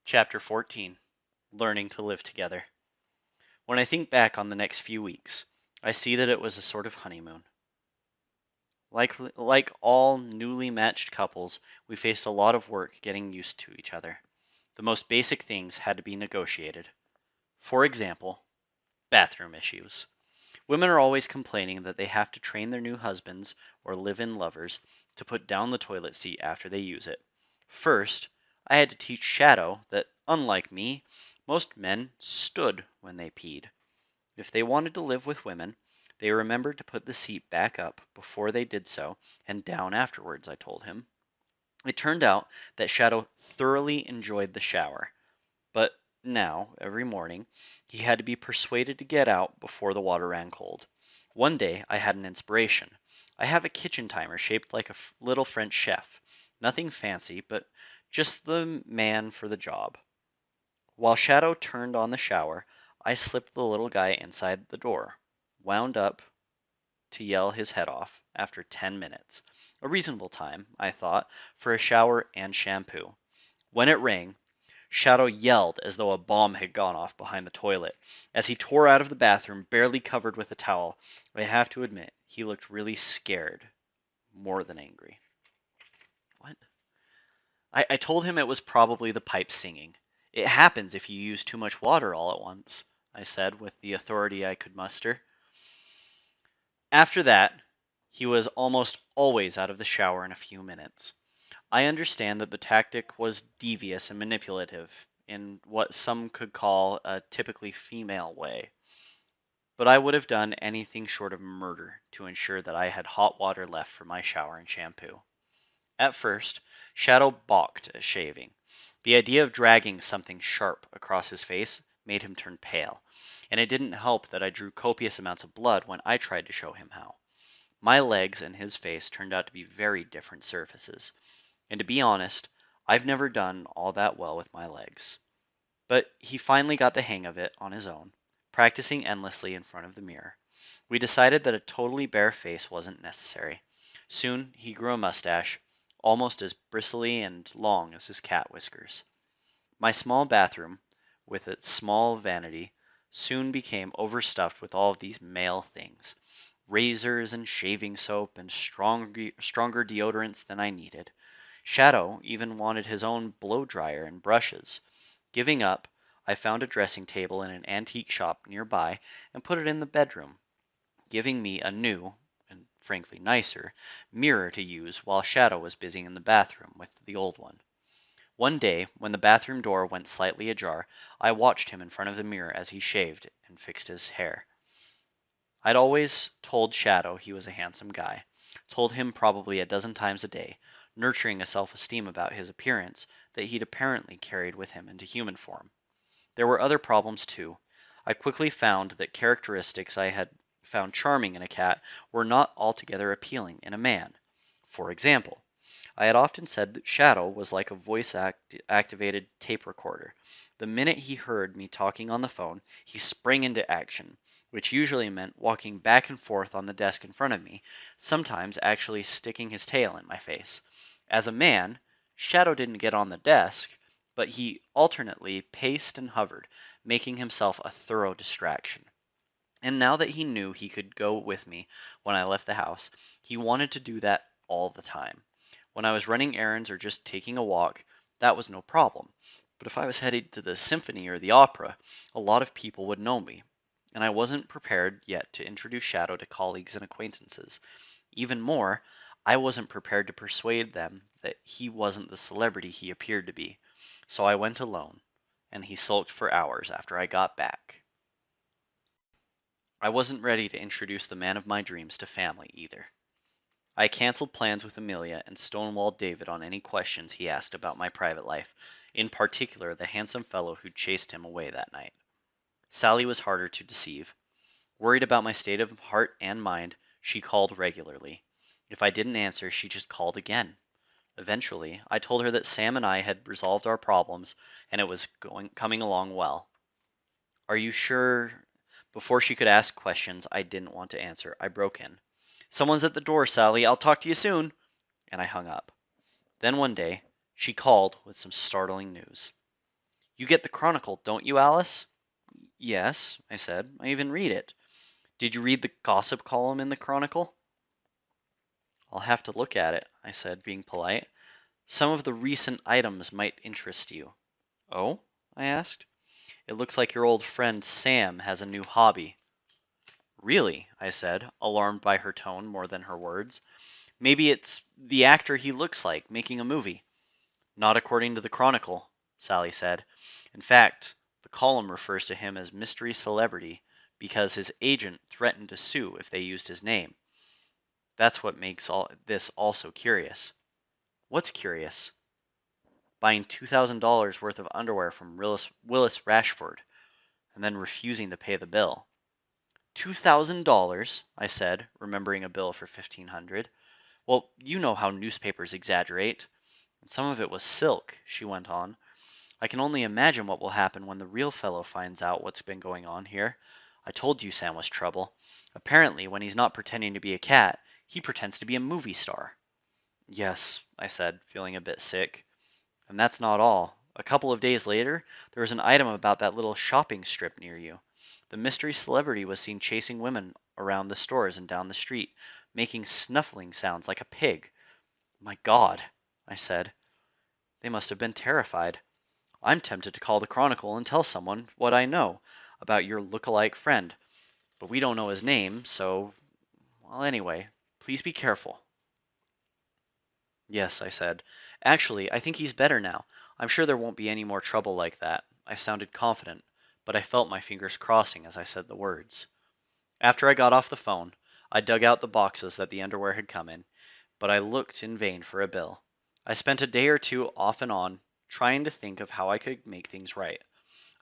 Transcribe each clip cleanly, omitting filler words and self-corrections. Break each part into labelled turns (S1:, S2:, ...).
S1: Chapter 14 Learning to Live Together. When I think back on the next few weeks, I see that it was a sort of honeymoon. Like all newly matched couples, we faced a lot of work getting used to each other. The most basic things had to be negotiated. For example, bathroom issues. Women are always complaining that they have to train their new husbands or live in lovers to put down the toilet seat after they use it. First, I had to teach Shadow that, unlike me, most men stood when they peed. If they wanted to live with women, they remembered to put the seat back up before they did so and down afterwards, I told him. It turned out that Shadow thoroughly enjoyed the shower, but now, every morning, he had to be persuaded to get out before the water ran cold. One day I had an inspiration. I have a kitchen timer shaped like a little French chef. Nothing fancy, but just the man for the job. While Shadow turned on the shower, I slipped the little guy inside the door, wound up to yell his head off after 10 minutes. A reasonable time, I thought, for a shower and shampoo. When it rang, Shadow yelled as though a bomb had gone off behind the toilet. As he tore out of the bathroom, barely covered with a towel, I have to admit, he looked really scared, more than angry. What? I told him it was probably the pipes singing. It happens if you use too much water all at once, I said with the authority I could muster. After that, he was almost always out of the shower in a few minutes. I understand that the tactic was devious and manipulative, in what some could call a typically female way, but I would have done anything short of murder to ensure that I had hot water left for my shower and shampoo. At first, Shadow balked at shaving. The idea of dragging something sharp across his face made him turn pale, and it didn't help that I drew copious amounts of blood when I tried to show him how. My legs and his face turned out to be very different surfaces. And to be honest, I've never done all that well with my legs. But he finally got the hang of it on his own, practicing endlessly in front of the mirror. We decided that a totally bare face wasn't necessary. Soon he grew a mustache, almost as bristly and long as his cat whiskers. My small bathroom, with its small vanity, soon became overstuffed with all of these male things. Razors and shaving soap and stronger deodorants than I needed. Shadow even wanted his own blow dryer and brushes. Giving up, I found a dressing table in an antique shop nearby and put it in the bedroom, giving me a new, and frankly nicer, mirror to use while Shadow was busy in the bathroom with the old one. One day, when the bathroom door went slightly ajar, I watched him in front of the mirror as he shaved and fixed his hair. I'd always told Shadow he was a handsome guy, told him probably a dozen times a day, nurturing a self-esteem about his appearance that he'd apparently carried with him into human form. There were other problems too. I quickly found that characteristics I had found charming in a cat were not altogether appealing in a man. For example, I had often said that Shadow was like a voice-activated tape recorder. The minute he heard me talking on the phone, he sprang into action, which usually meant walking back and forth on the desk in front of me, sometimes actually sticking his tail in my face. As a man, Shadow didn't get on the desk, but he alternately paced and hovered, making himself a thorough distraction. And now that he knew he could go with me when I left the house, he wanted to do that all the time. When I was running errands or just taking a walk, that was no problem. But if I was headed to the symphony or the opera, a lot of people would know me, and I wasn't prepared yet to introduce Shadow to colleagues and acquaintances. Even more, I wasn't prepared to persuade them that he wasn't the celebrity he appeared to be. So I went alone, and he sulked for hours after I got back. I wasn't ready to introduce the man of my dreams to family either. I canceled plans with Amelia and stonewalled David on any questions he asked about my private life, in particular the handsome fellow who chased him away that night. Sally was harder to deceive. Worried about my state of heart and mind, she called regularly. If I didn't answer, she just called again. Eventually, I told her that Sam and I had resolved our problems and it was coming along well. Are you sure? Before she could ask questions I didn't want to answer, I broke in. Someone's at the door, Sally. I'll talk to you soon. And I hung up. Then one day, she called with some startling news. You get the Chronicle, don't you, Alice? Yes, I said. I even read it. Did you read the gossip column in the Chronicle? I'll have to look at it, I said, being polite. Some of the recent items might interest you. Oh? I asked. It looks like your old friend Sam has a new hobby. Really? I said, alarmed by her tone more than her words. Maybe it's the actor he looks like making a movie. Not according to the Chronicle, Sally said. In fact, the column refers to him as mystery celebrity because his agent threatened to sue if they used his name. That's what makes all this also curious. What's curious? Buying $2,000 worth of underwear from Willis Rashford and then refusing to pay the bill. $2,000, I said, remembering a bill for $1,500. Well, you know how newspapers exaggerate. And some of it was silk, she went on. I can only imagine what will happen when the real fellow finds out what's been going on here. I told you Sam was trouble. Apparently, when he's not pretending to be a cat, he pretends to be a movie star. Yes, I said, feeling a bit sick. And that's not all. A couple of days later, there was an item about that little shopping strip near you. The mystery celebrity was seen chasing women around the stores and down the street, making snuffling sounds like a pig. My God, I said. They must have been terrified. I'm tempted to call the Chronicle and tell someone what I know about your look-alike friend, but we don't know his name, so, well, anyway, please be careful. Yes, I said. Actually, I think he's better now. I'm sure there won't be any more trouble like that. I sounded confident, but I felt my fingers crossing as I said the words. After I got off the phone, I dug out the boxes that the underwear had come in, but I looked in vain for a bill. I spent a day or two off and on trying to think of how I could make things right.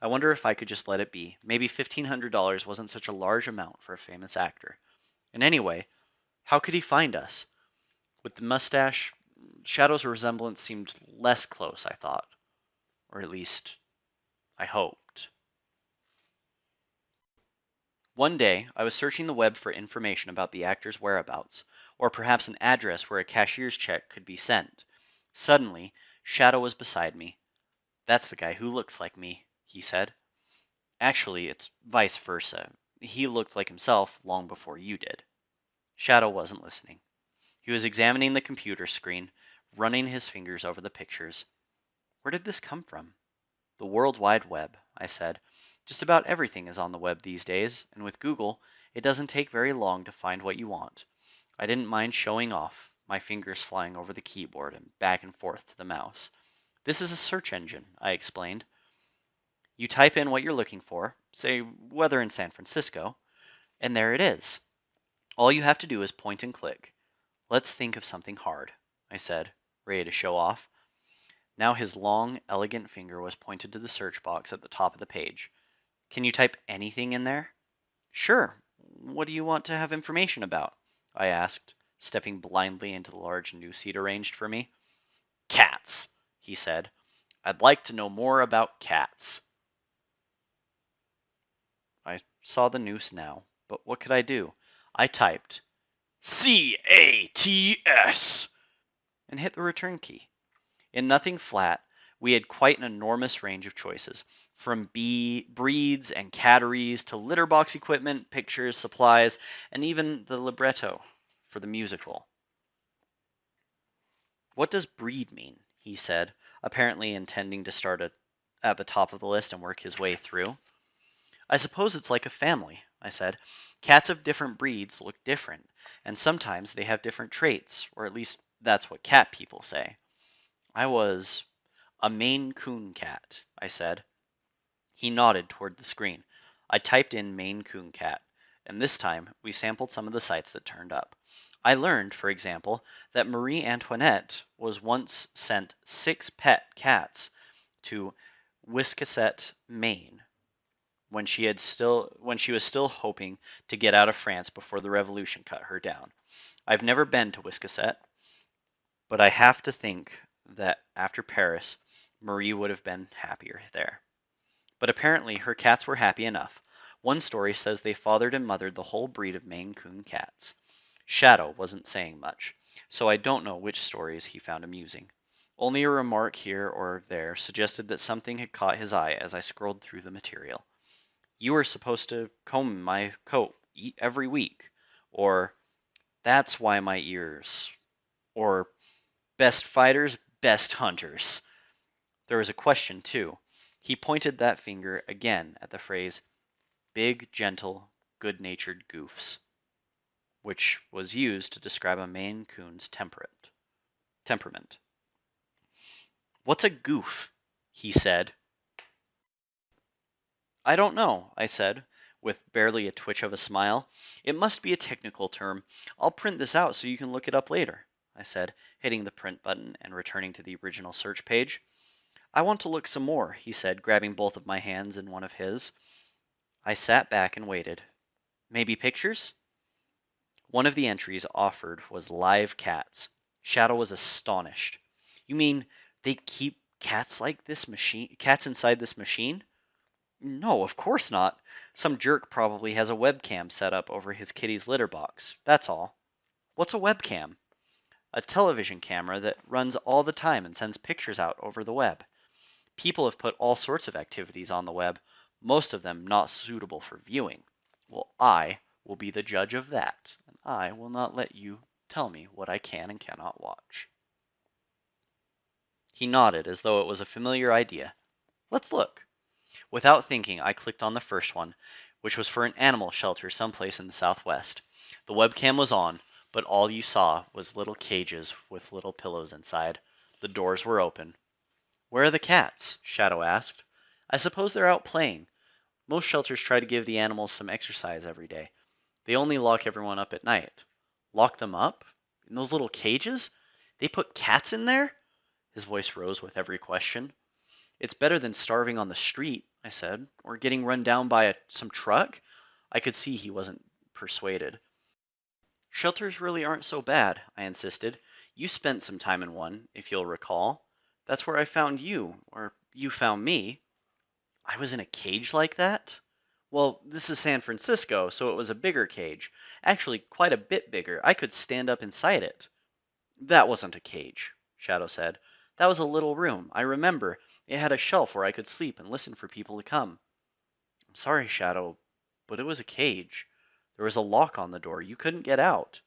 S1: I wonder if I could just let it be. Maybe $1,500 wasn't such a large amount for a famous actor. And anyway, how could he find us? With the mustache, Shadow's resemblance seemed less close, I thought. Or at least, I hoped. One day, I was searching the web for information about the actor's whereabouts, or perhaps an address where a cashier's check could be sent. Suddenly, Shadow was beside me. That's the guy who looks like me, he said. Actually, it's vice versa. He looked like himself long before you did. Shadow wasn't listening. He was examining the computer screen, running his fingers over the pictures. Where did this come from? The World Wide Web, I said. Just about everything is on the web these days, and with Google, it doesn't take very long to find what you want. I didn't mind showing off, my fingers flying over the keyboard and back and forth to the mouse. This is a search engine, I explained. You type in what you're looking for, say weather in San Francisco, and there it is. All you have to do is point and click. Let's think of something hard, I said, ready to show off. Now his long, elegant finger was pointed to the search box at the top of the page. Can you type anything in there? Sure. What do you want to have information about? I asked, stepping blindly into the large newsfeed arranged for me. Cats, he said. I'd like to know more about cats. I saw the noose now, but what could I do? I typed CATS and hit the return key. In Nothing Flat, we had quite an enormous range of choices, from breeds and catteries to litter box equipment, pictures, supplies, and even the libretto for the musical. What does breed mean? He said, apparently intending to start at the top of the list and work his way through. I suppose it's like a family, I said. Cats of different breeds look different, and sometimes they have different traits, or at least that's what cat people say. I was a Maine Coon cat, I said. He nodded toward the screen. I typed in Maine Coon cat, and this time we sampled some of the sites that turned up. I learned, for example, that Marie Antoinette was once sent 6 pet cats to Wiscasset, Maine, when she was still hoping to get out of France before the revolution cut her down. I've never been to Wiscasset, but I have to think that after Paris, Marie would have been happier there. But apparently her cats were happy enough. One story says they fathered and mothered the whole breed of Maine Coon cats. Shadow wasn't saying much, so I don't know which stories he found amusing. Only a remark here or there suggested that something had caught his eye as I scrolled through the material. You were supposed to comb my coat every week. Or, that's why my ears. Or, best fighters, best hunters. There was a question, too. He pointed that finger again at the phrase, big, gentle, good natured goofs, which was used to describe a Maine Coon's temperament. What's a goof? He said. I don't know, I said, with barely a twitch of a smile. It must be a technical term. I'll print this out so you can look it up later, I said, hitting the print button and returning to the original search page. I want to look some more, he said, grabbing both of my hands in one of his. I sat back and waited. Maybe pictures? One of the entries offered was live cats. Shadow was astonished. You mean they keep cats inside this machine? No, of course not. Some jerk probably has a webcam set up over his kitty's litter box. That's all. What's a webcam? A television camera that runs all the time and sends pictures out over the web. People have put all sorts of activities on the web, most of them not suitable for viewing. Well, I will be the judge of that, and I will not let you tell me what I can and cannot watch. He nodded as though it was a familiar idea. Let's look. Without thinking, I clicked on the first one, which was for an animal shelter someplace in the Southwest. The webcam was on, but all you saw was little cages with little pillows inside. The doors were open. Where are the cats? Shadow asked. I suppose they're out playing. Most shelters try to give the animals some exercise every day. They only lock everyone up at night. Lock them up? In those little cages? They put cats in there? His voice rose with every question. It's better than starving on the street, I said, or getting run down by some truck. I could see he wasn't persuaded. Shelters really aren't so bad, I insisted. You spent some time in one, if you'll recall. That's where I found you, or you found me. I was in a cage like that? Well, this is San Francisco, so it was a bigger cage. Actually, quite a bit bigger. I could stand up inside it. That wasn't a cage, Shadow said. That was a little room. I remember. It had a shelf where I could sleep and listen for people to come. I'm sorry, Shadow, but it was a cage. There was a lock on the door. You couldn't get out.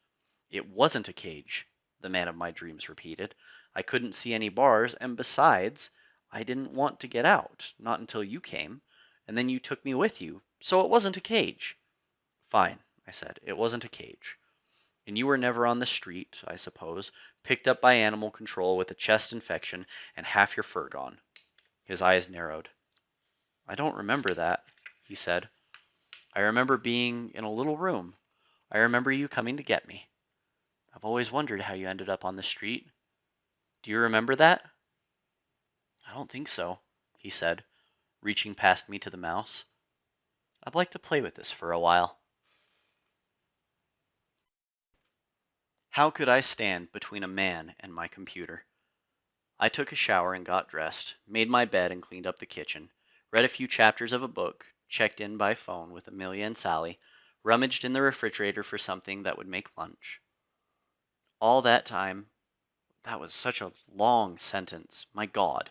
S1: It wasn't a cage, the man of my dreams repeated. I couldn't see any bars, and besides, I didn't want to get out, not until you came, and then you took me with you, so it wasn't a cage. Fine, I said, it wasn't a cage. And you were never on the street, I suppose, picked up by animal control with a chest infection and half your fur gone. His eyes narrowed. I don't remember that, he said. I remember being in a little room. I remember you coming to get me. I've always wondered how you ended up on the street. Do you remember that? I don't think so, he said, reaching past me to the mouse. I'd like to play with this for a while. How could I stand between a man and my computer? I took a shower and got dressed, made my bed and cleaned up the kitchen, read a few chapters of a book, checked in by phone with Amelia and Sally, rummaged in the refrigerator for something that would make lunch. All that time, that was such a long sentence, my God.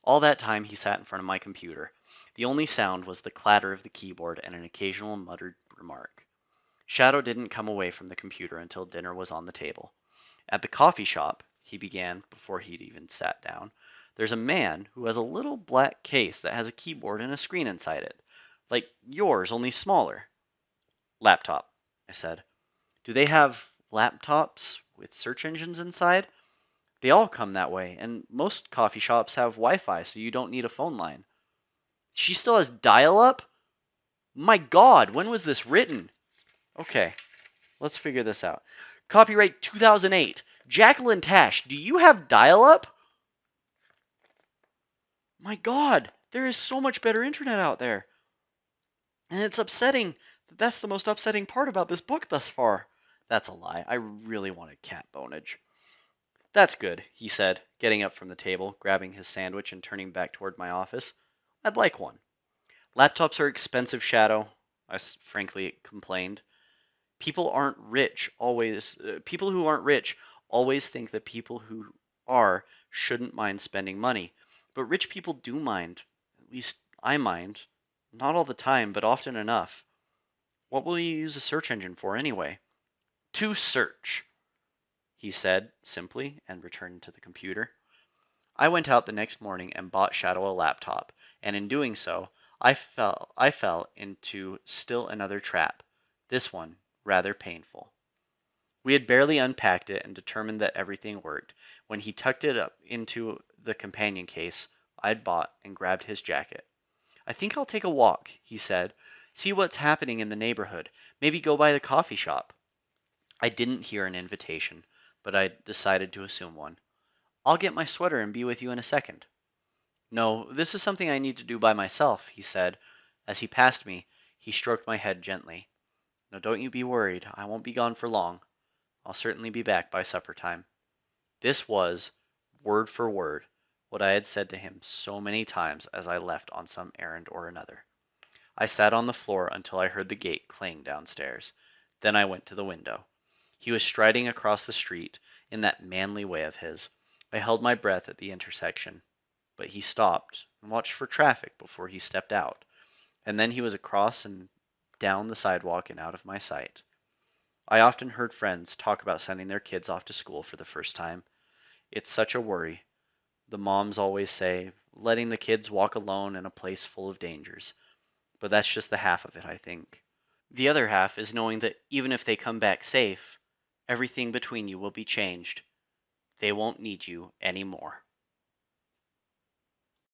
S1: All that time he sat in front of my computer. The only sound was the clatter of the keyboard and an occasional muttered remark. Shadow didn't come away from the computer until dinner was on the table. At the coffee shop, he began before he'd even sat down, there's a man who has a little black case that has a keyboard and a screen inside it. Like yours, only smaller. Laptop, I said. Do they have laptops with search engines inside? They all come that way, and most coffee shops have Wi-Fi, so you don't need a phone line. She still has dial-up? My God, when was this written? Okay, let's figure this out. Copyright 2008. Jacqueline Tasch, do you have dial-up? My God, there is so much better internet out there. And it's upsetting that that's the most upsetting part about this book thus far. That's a lie. I really wanted cat bonage. That's good, he said, getting up from the table, grabbing his sandwich and turning back toward my office. I'd like one. Laptops are expensive, Shadow, I frankly complained. People who aren't rich always think that people who are shouldn't mind spending money, but rich people do mind. At least I mind. Not all the time, but often enough. What will you use a search engine for anyway? To search, he said simply and returned to the computer. I went out the next morning and bought Shadow a laptop, and in doing so, I fell into still another trap, this one rather painful. We had barely unpacked it and determined that everything worked when he tucked it up into the companion case I'd bought and grabbed his jacket. "I think I'll take a walk," he said. "See what's happening in the neighborhood. Maybe go by the coffee shop." I didn't hear an invitation, but I decided to assume one. "I'll get my sweater and be with you in a second." "No, this is something I need to do by myself," he said. As he passed me, he stroked my head gently. "No, don't you be worried. I won't be gone for long. I'll certainly be back by supper time." This was, word for word, what I had said to him so many times as I left on some errand or another. I sat on the floor until I heard the gate clang downstairs. Then I went to the window. He was striding across the street in that manly way of his. I held my breath at the intersection, but he stopped and watched for traffic before he stepped out, and then he was across and down the sidewalk and out of my sight. I often heard friends talk about sending their kids off to school for the first time. It's such a worry. The moms always say, letting the kids walk alone in a place full of dangers. But that's just the half of it, I think. The other half is knowing that even if they come back safe, everything between you will be changed. They won't need you anymore.